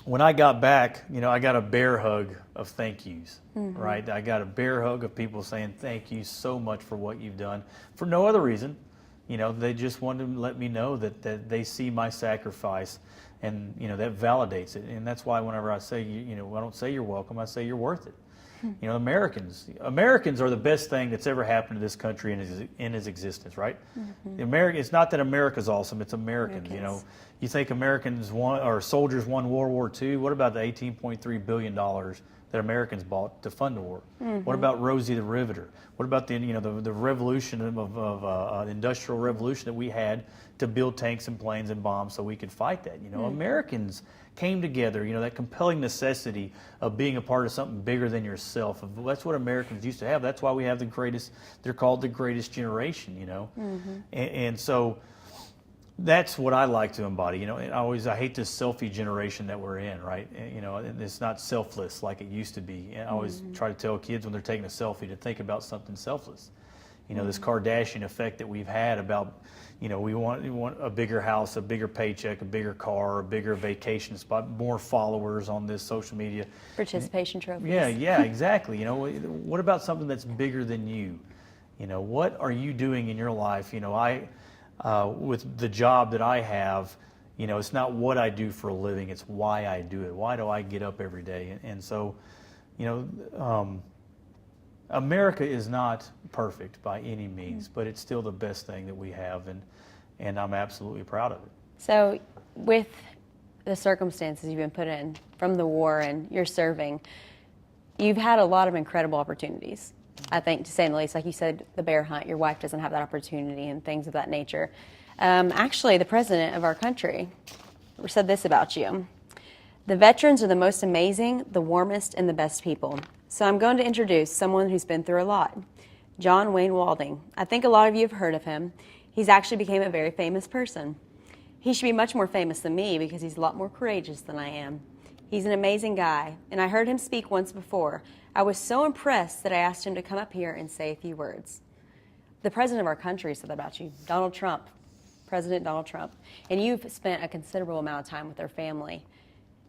when I got back, you know, I got a bear hug of thank yous, right? I got a bear hug of people saying thank you so much for what you've done, for no other reason. You know, they just wanted to let me know that they see my sacrifice, and, you know, that validates it. And that's why whenever I say, you know, I don't say you're welcome, I say you're worth it. You know, Americans are the best thing that's ever happened to this country in its existence, right? It's not that America's awesome, it's Americans. You know, you think Americans won, or soldiers won World War II. What about the $18.3 billion that Americans bought to fund the war? What about Rosie the Riveter? What about the, you know, the revolution of industrial revolution that we had to build tanks and planes and bombs so we could fight that? You know, Americans came together, you know, that compelling necessity of being a part of something bigger than yourself. That's what Americans used to have. That's why we have the greatest, they're called the greatest generation, you know. And so that's what I like to embody, you know. And I hate this selfie generation that we're in, right? You know, it's not selfless like it used to be. And I always try to tell kids when they're taking a selfie to think about something selfless. You know, this Kardashian effect that we've had about, you know, we want a bigger house, a bigger paycheck, a bigger car, a bigger vacation spot, more followers on this social media.
Participation trophies.
Yeah, exactly. You know, what about something that's bigger than you? You know, what are you doing in your life? You know, with the job that I have, you know, it's not what I do for a living, it's why I do it. Why do I get up every day? And so, you know, America is not perfect by any means, but it's still the best thing that we have, and I'm absolutely proud of it.
So with the circumstances you've been put in from the war and you're serving, you've had a lot of incredible opportunities, I think, to say the least. Like you said, the bear hunt, your wife doesn't have that opportunity and things of that nature. Actually, the president of our country said this about you: the veterans are the most amazing, the warmest, and the best people. So I'm going to introduce someone who's been through a lot. John Wayne Walding. I think a lot of you have heard of him. He's actually became a very famous person. He should be much more famous than me because he's a lot more courageous than I am. He's an amazing guy, and I heard him speak once before. I was so impressed that I asked him to come up here and say a few words. The president of our country said that about you, Donald Trump, President Donald Trump, and you've spent a considerable amount of time with their family.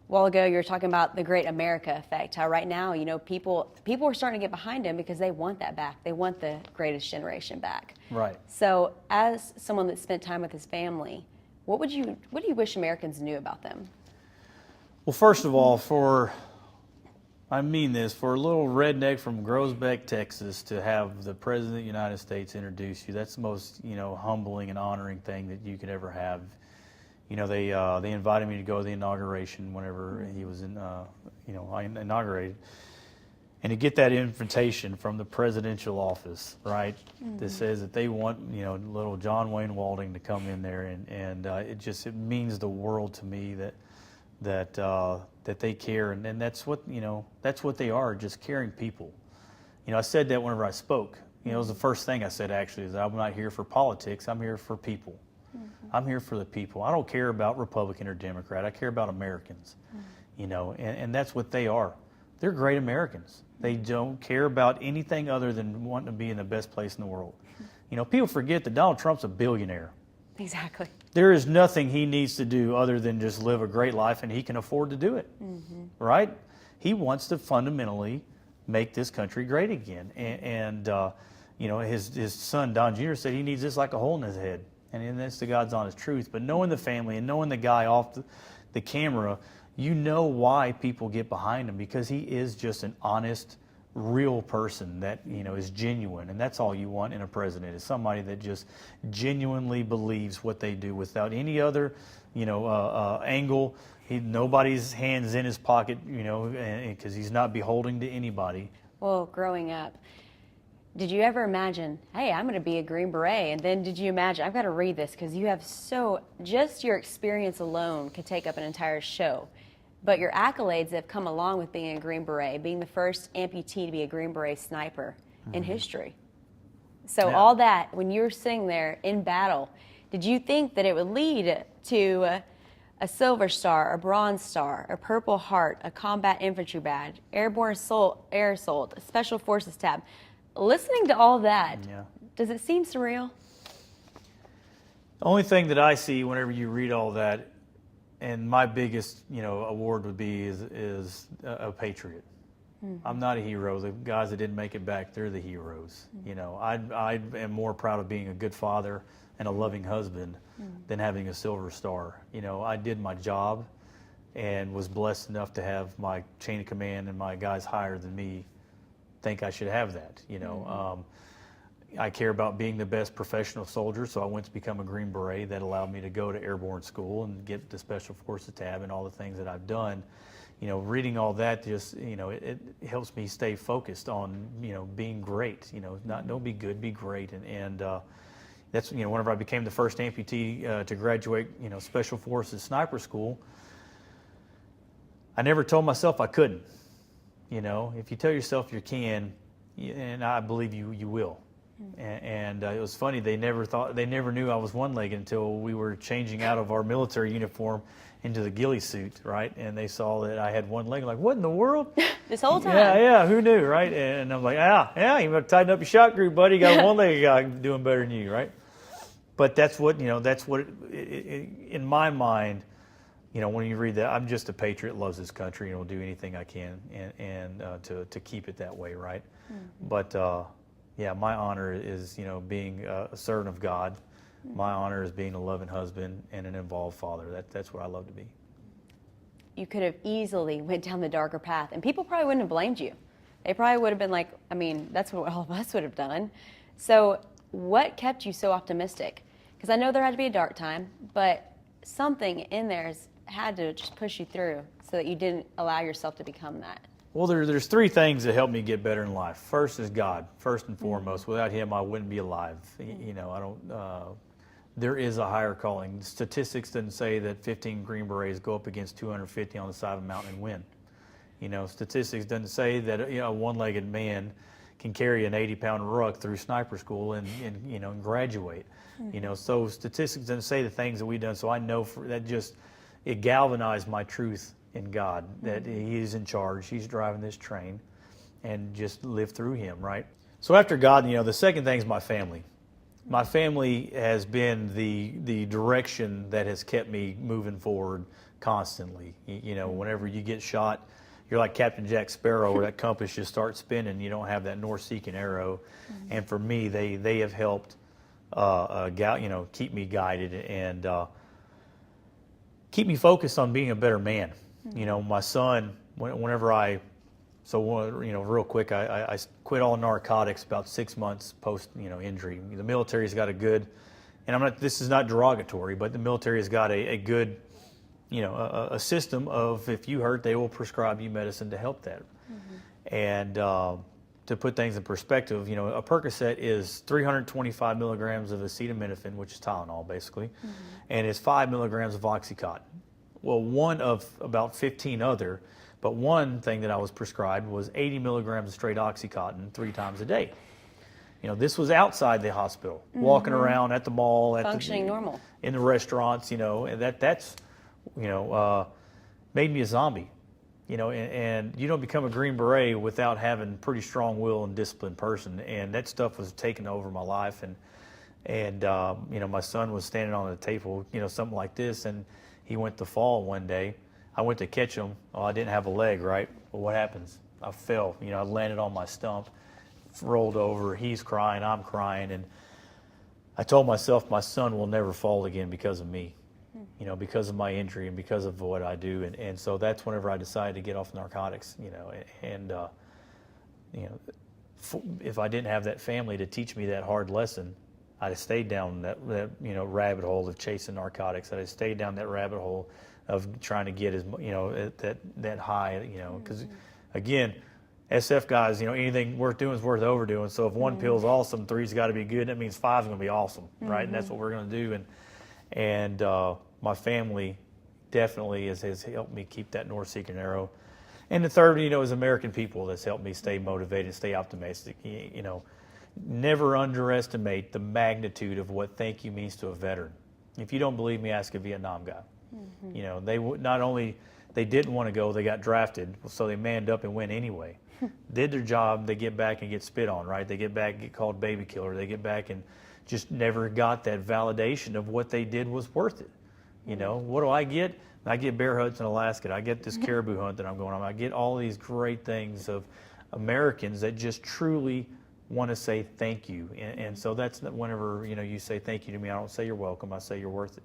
A while ago, you were talking about the Great America effect, how right now, you know, people are starting to get behind him because they want that back. They want the greatest generation back.
Right.
So as someone that spent time with his family, what do you wish Americans knew about them?
Well, first of all, for a little redneck from Groesbeck, Texas, to have the President of the United States introduce you, that's the most, you know, humbling and honoring thing that you could ever have. You know, they invited me to go to the inauguration whenever he was inaugurated, and to get that invitation from the presidential office, right, that says that they want, you know, little John Wayne Walding to come in there, and it means the world to me that they care, and that's what, you know, that's what they are, just caring people. You know, I said that whenever I spoke. You know, it was the first thing I said, actually, is that I'm not here for politics. I'm here for people. I'm here for the people. I don't care about Republican or Democrat. I care about Americans, you know, and that's what they are. They're great Americans. They don't care about anything other than wanting to be in the best place in the world. You know, people forget that Donald Trump's a billionaire.
Exactly.
There is nothing he needs to do other than just live a great life, and he can afford to do it, right? He wants to fundamentally make this country great again. And you know, his son, Don Jr., said he needs this like a hole in his head. And that's the God's honest truth. But knowing the family and knowing the guy off the camera, you know why people get behind him, because he is just an honest, real person that, is genuine. And that's all you want in a president, is somebody that just genuinely believes what they do without any other, angle. Nobody's hands in his pocket, because he's not beholden to anybody.
Well, growing up, did you ever imagine, hey, I'm going to be a Green Beret? And then did you imagine, I've got to read this because you have just your experience alone could take up an entire show. But your accolades have come along with being a Green Beret, being the first amputee to be a Green Beret sniper in history. So all that, when you were sitting there in battle, did you think that it would lead to a Silver Star, a Bronze Star, a Purple Heart, a Combat Infantry Badge, Airborne Air Assault, a Special Forces tab? Listening to all that, does it seem surreal?
The only thing that I see whenever you read all that, and my biggest, award would be is a patriot. I'm not a hero. The guys that didn't make it back, they're the heroes. I am more proud of being a good father and a loving husband than having a Silver Star. I did my job and was blessed enough to have my chain of command and my guys higher than me think I should have that. I care about being the best professional soldier, so I went to become a Green Beret. That allowed me to go to airborne school and get the Special Forces tab and all the things that I've done. Reading all that just, it helps me stay focused on, being great. Don't be good, be great. And that's, whenever I became the first amputee to graduate, Special Forces sniper school, I never told myself I couldn't. If you tell yourself you can, and I believe you will. And it was funny, they never knew I was one-legged until we were changing out of our military uniform into the ghillie suit, right? And they saw that I had one leg. I'm like, what in the world?
This whole time?
Yeah, who knew, right? And I'm like, you better tighten up your shot group, buddy. You got a one-legged guy doing better than you, right? But that's what, in my mind, when you read that, I'm just a patriot, loves his country, and will do anything I can and to keep it that way, right? But my honor is, being a servant of God. My honor is being a loving husband and an involved father. That's what I love to be.
You could have easily went down the darker path, and people probably wouldn't have blamed you. They probably would have been like, that's what all of us would have done. So what kept you so optimistic? Because I know there had to be a dark time, but something in there had to just push you through so that you didn't allow yourself to become that.
Well, there's three things that help me get better in life. First is God, first and foremost. Without Him, I wouldn't be alive. There is a higher calling. Statistics didn't say that 15 Green Berets go up against 250 on the side of a mountain and win. Statistics doesn't say that a one-legged man can carry an 80-pound ruck through sniper school and graduate. So statistics doesn't say the things that we've done. So I know it galvanized my truth in God, that He is in charge, He's driving this train, and just live through Him, right? So after God, the second thing is my family. My family has been the direction that has kept me moving forward constantly. Whenever you get shot, you're like Captain Jack Sparrow, where that compass just starts spinning. You don't have that north-seeking arrow. And for me, they have helped, keep me guided and keep me focused on being a better man. My son, real quick, I quit all narcotics about 6 months post, injury. The military's got a good, and this is not derogatory, but the military has got a good, a system of, if you hurt, they will prescribe you medicine to help that. And to put things in perspective, a Percocet is 325 milligrams of acetaminophen, which is Tylenol basically, and it's 5 milligrams of Oxycontin. Well, one of about 15 other, but one thing that I was prescribed was 80 milligrams of straight Oxycontin 3 times a day. This was outside the hospital, walking around at the mall,
functioning normal,
in the restaurants, and that's made me a zombie. And you don't become a Green Beret without having pretty strong will and disciplined person, and that stuff was taking over my life. And my son was standing on the table, something like this, and he went to fall one day. I went to catch him. I didn't have a leg, right? Well, what happens? I fell. I landed on my stump, rolled over. He's crying. I'm crying. And I told myself my son will never fall again because of me, because of my injury and because of what I do. And so that's whenever I decided to get off narcotics, and if I didn't have that family to teach me that hard lesson, I'd have stayed down that rabbit hole of chasing narcotics. I'd have stayed down that rabbit hole of trying to get that high, because again, SF guys, anything worth doing is worth overdoing. So if one pill's awesome, three's got to be good. That means five's going to be awesome, right? And that's what we're going to do. And my family definitely has helped me keep that north secret arrow. And the third, is American people that's helped me stay motivated, stay optimistic. Never underestimate the magnitude of what thank you means to a veteran. If you don't believe me, ask a Vietnam guy. They not only they didn't want to go, they got drafted, so they manned up and went anyway. Did their job, they get back and get spit on, right? They get back, get called baby killer. They get back and just never got that validation of what they did was worth it. What do I get? I get bear hunts in Alaska. I get this caribou hunt that I'm going on. I get all these great things of Americans that just truly want to say thank you. And so that's whenever, you say thank you to me, I don't say you're welcome. I say you're worth it.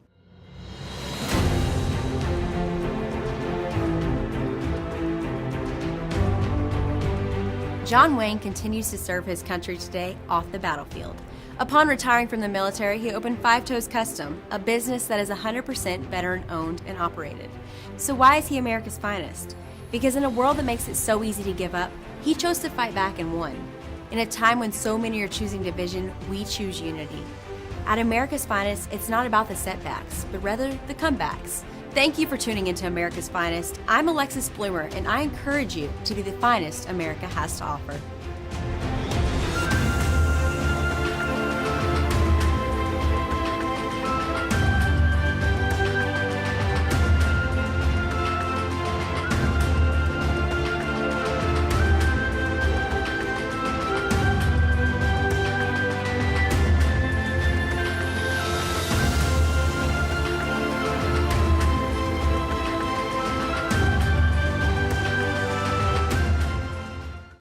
John Wayne continues to serve his country today off the battlefield. Upon retiring from the military, he opened Five Toes Custom, a business that is 100% veteran-owned and operated. So why is he America's finest? Because in a world that makes it so easy to give up, he chose to fight back and won. In a time when so many are choosing division, we choose unity. At America's Finest, it's not about the setbacks, but rather the comebacks. Thank you for tuning into America's Finest. I'm Alexis Bloomer, and I encourage you to be the finest America has to offer.